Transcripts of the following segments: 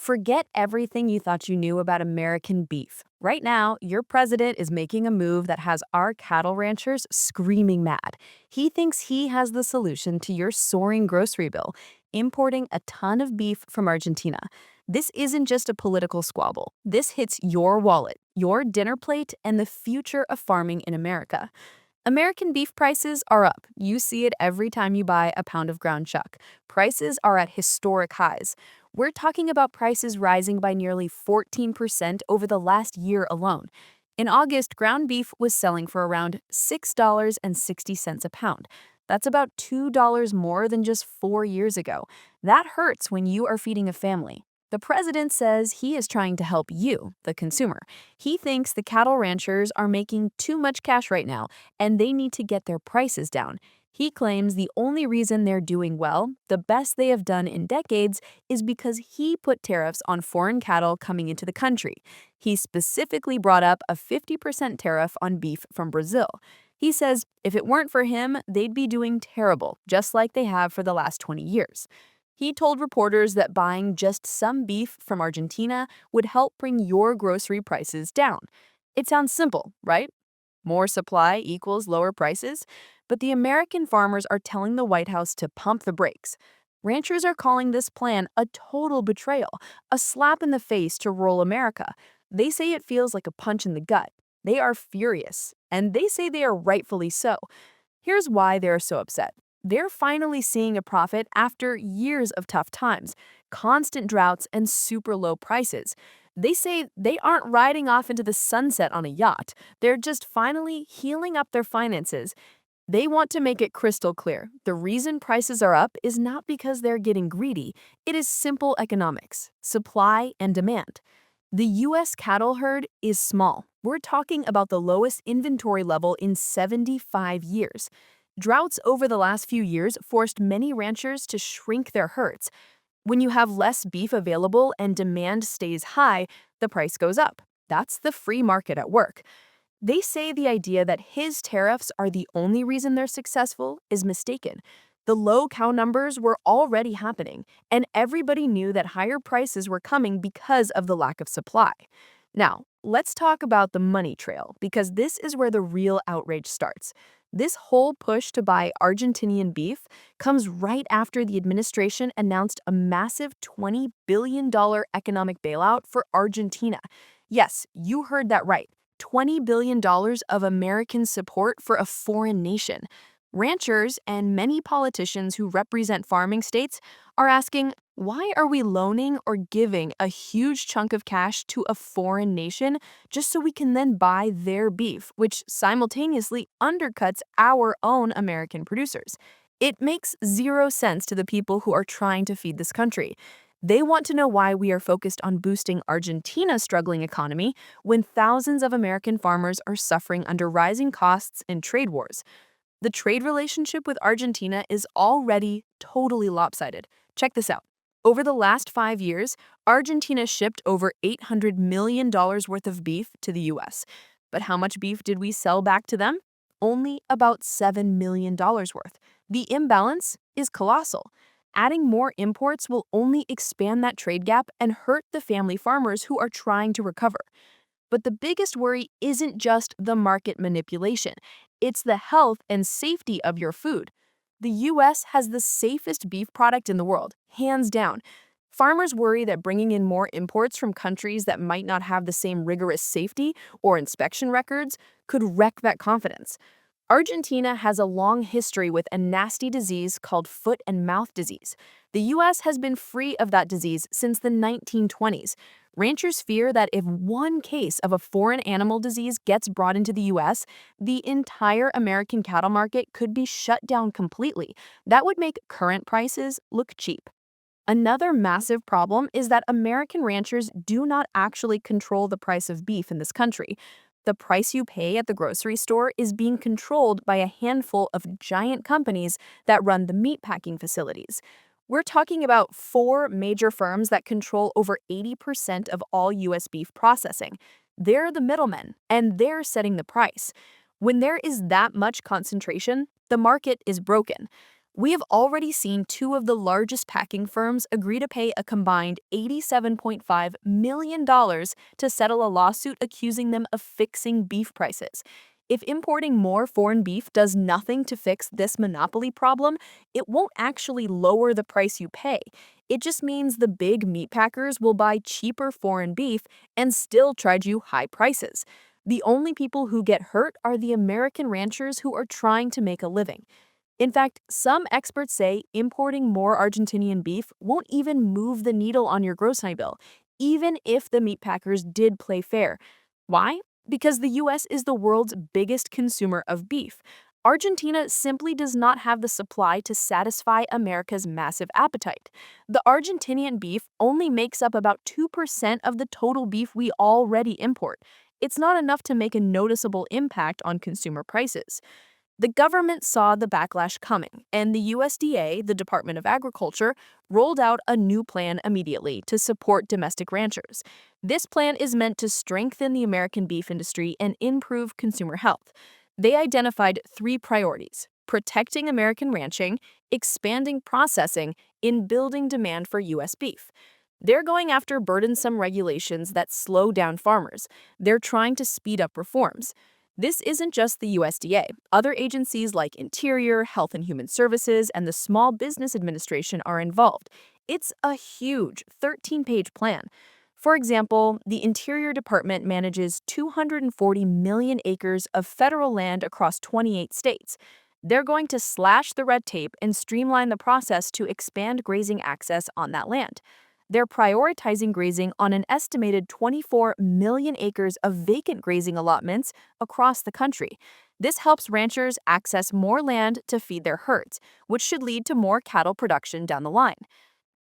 Forget everything you thought you knew about American beef. Right now, your president is making a move that has our cattle ranchers screaming mad. He thinks he has the solution to your soaring grocery bill, importing a ton of beef from Argentina. This isn't just a political squabble. This hits your wallet, your dinner plate, and the future of farming in America. American beef prices are up. You see it every time you buy a pound of ground chuck. Prices are at historic highs. We're talking about prices rising by nearly 14% over the last year alone. In August, ground beef was selling for around $6.60 a pound. That's about $2 more than just 4 years ago. That hurts when you are feeding a family. The president says he is trying to help you, the consumer. He thinks the cattle ranchers are making too much cash right now, and they need to get their prices down. He claims the only reason they're doing well, the best they have done in decades, is because he put tariffs on foreign cattle coming into the country. He specifically brought up a 50% tariff on beef from Brazil. He says if it weren't for him, they'd be doing terrible, just like they have for the last 20 years. He told reporters that buying just some beef from Argentina would help bring your grocery prices down. It sounds simple, right? More supply equals lower prices, but the American farmers are telling the White House to pump the brakes. Ranchers are calling this plan a total betrayal, a slap in the face to rural America. They say it feels like a punch in the gut. They are furious, and they say they are rightfully so. Here's why they are so upset. They're finally seeing a profit after years of tough times, constant droughts, and super low prices. They say they aren't riding off into the sunset on a yacht. They're just finally healing up their finances. They want to make it crystal clear. The reason prices are up is not because they're getting greedy. It is simple economics, supply and demand. The U.S. cattle herd is small. We're talking about the lowest inventory level in 75 years. Droughts over the last few years forced many ranchers to shrink their herds. When you have less beef available and demand stays high, the price goes up. That's the free market at work. They say the idea that his tariffs are the only reason they're successful is mistaken. The low cow numbers were already happening, and everybody knew that higher prices were coming because of the lack of supply. Now, let's talk about the money trail, because this is where the real outrage starts. This whole push to buy Argentinian beef comes right after the administration announced a massive $20 billion economic bailout for Argentina. Yes, you heard that right. $20 billion of American support for a foreign nation. Ranchers and many politicians who represent farming states are asking, why are we loaning or giving a huge chunk of cash to a foreign nation just so we can then buy their beef, which simultaneously undercuts our own American producers? It makes zero sense to the people who are trying to feed this country. They want to know why we are focused on boosting Argentina's struggling economy when thousands of American farmers are suffering under rising costs and trade wars. The trade relationship with Argentina is already totally lopsided. Check this out. Over the last 5 years, Argentina shipped over $800 million worth of beef to the US. But how much beef did we sell back to them? Only about $7 million worth. The imbalance is colossal. Adding more imports will only expand that trade gap and hurt the family farmers who are trying to recover. But the biggest worry isn't just the market manipulation. It's the health and safety of your food. The US has the safest beef product in the world, hands down. Farmers worry that bringing in more imports from countries that might not have the same rigorous safety or inspection records could wreck that confidence. Argentina has a long history with a nasty disease called foot and mouth disease. The US has been free of that disease since the 1920s. Ranchers fear that if one case of a foreign animal disease gets brought into the US, the entire American cattle market could be shut down completely. That would make current prices look cheap. Another massive problem is that American ranchers do not actually control the price of beef in this country. The price you pay at the grocery store is being controlled by a handful of giant companies that run the meatpacking facilities. We're talking about 4 major firms that control over 80% of all U.S. beef processing. They're the middlemen, and they're setting the price. When there is that much concentration, the market is broken. We have already seen two of the largest packing firms agree to pay a combined $87.5 million to settle a lawsuit accusing them of fixing beef prices. If importing more foreign beef does nothing to fix this monopoly problem, it won't actually lower the price you pay. It just means the big meat packers will buy cheaper foreign beef and still charge you high prices. The only people who get hurt are the American ranchers who are trying to make a living. In fact, some experts say importing more Argentinian beef won't even move the needle on your grocery bill, even if the meat packers did play fair. Why? Because the US is the world's biggest consumer of beef. Argentina simply does not have the supply to satisfy America's massive appetite. The Argentinian beef only makes up about 2% of the total beef we already import. It's not enough to make a noticeable impact on consumer prices. The government saw the backlash coming, and the USDA, the Department of Agriculture, rolled out a new plan immediately to support domestic ranchers. This plan is meant to strengthen the American beef industry and improve consumer health. They identified three priorities: protecting American ranching, expanding processing, and building demand for U.S. beef. They're going after burdensome regulations that slow down farmers. They're trying to speed up reforms. This isn't just the USDA. Other agencies like Interior, Health and Human Services, and the Small Business Administration are involved. It's a huge 13-page plan. For example, the Interior Department manages 240 million acres of federal land across 28 states. They're going to slash the red tape and streamline the process to expand grazing access on that land. They're prioritizing grazing on an estimated 24 million acres of vacant grazing allotments across the country. This helps ranchers access more land to feed their herds, which should lead to more cattle production down the line.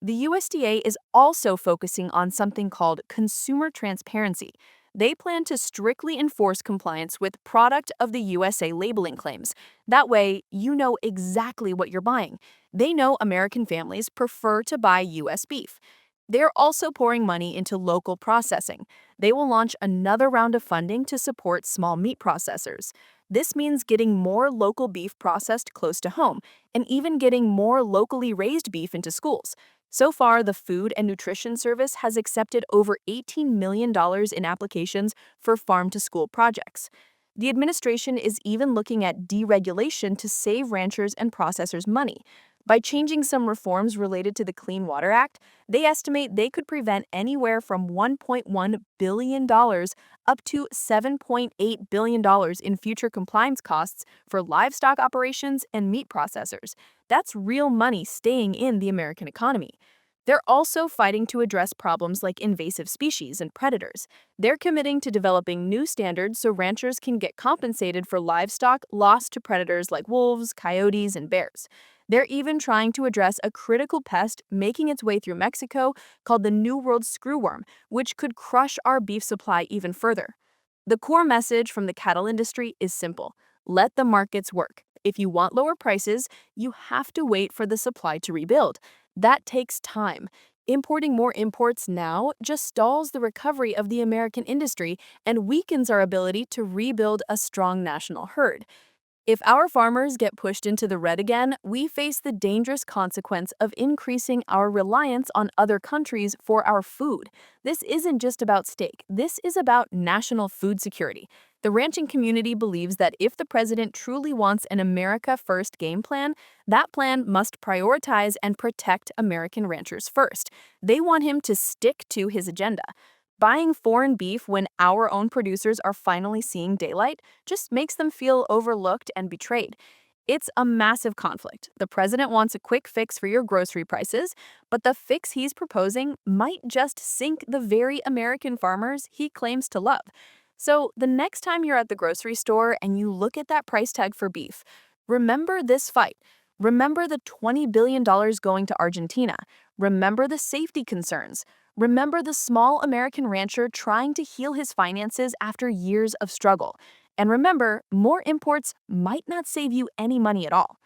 The USDA is also focusing on something called consumer transparency. They plan to strictly enforce compliance with Product of the USA labeling claims. That way, you know exactly what you're buying. They know American families prefer to buy U.S. beef. They're also pouring money into local processing. They will launch another round of funding to support small meat processors. This means getting more local beef processed close to home and even getting more locally raised beef into schools. So far, the Food and Nutrition Service has accepted over $18 million in applications for farm-to-school projects. The administration is even looking at deregulation to save ranchers and processors money. By changing some reforms related to the Clean Water Act, they estimate they could prevent anywhere from $1.1 billion up to $7.8 billion in future compliance costs for livestock operations and meat processors. That's real money staying in the American economy. They're also fighting to address problems like invasive species and predators. They're committing to developing new standards so ranchers can get compensated for livestock lost to predators like wolves, coyotes, and bears. They're even trying to address a critical pest making its way through Mexico called the New World screwworm, which could crush our beef supply even further. The core message from the cattle industry is simple: let the markets work. If you want lower prices, you have to wait for the supply to rebuild. That takes time. Importing more imports now just stalls the recovery of the American industry and weakens our ability to rebuild a strong national herd. If our farmers get pushed into the red again, we face the dangerous consequence of increasing our reliance on other countries for our food. This isn't just about steak. This is about national food security. The ranching community believes that if the president truly wants an America First game plan, that plan must prioritize and protect American ranchers first. They want him to stick to his agenda. Buying foreign beef when our own producers are finally seeing daylight just makes them feel overlooked and betrayed. It's a massive conflict. The president wants a quick fix for your grocery prices, but the fix he's proposing might just sink the very American farmers he claims to love. So, the next time you're at the grocery store and you look at that price tag for beef, remember this fight. Remember the $20 billion going to Argentina. Remember the safety concerns. Remember the small American rancher trying to heal his finances after years of struggle. And remember, more imports might not save you any money at all.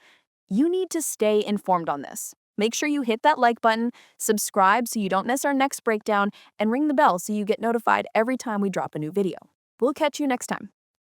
You need to stay informed on this. Make sure you hit that like button, subscribe so you don't miss our next breakdown, and ring the bell so you get notified every time we drop a new video. We'll catch you next time.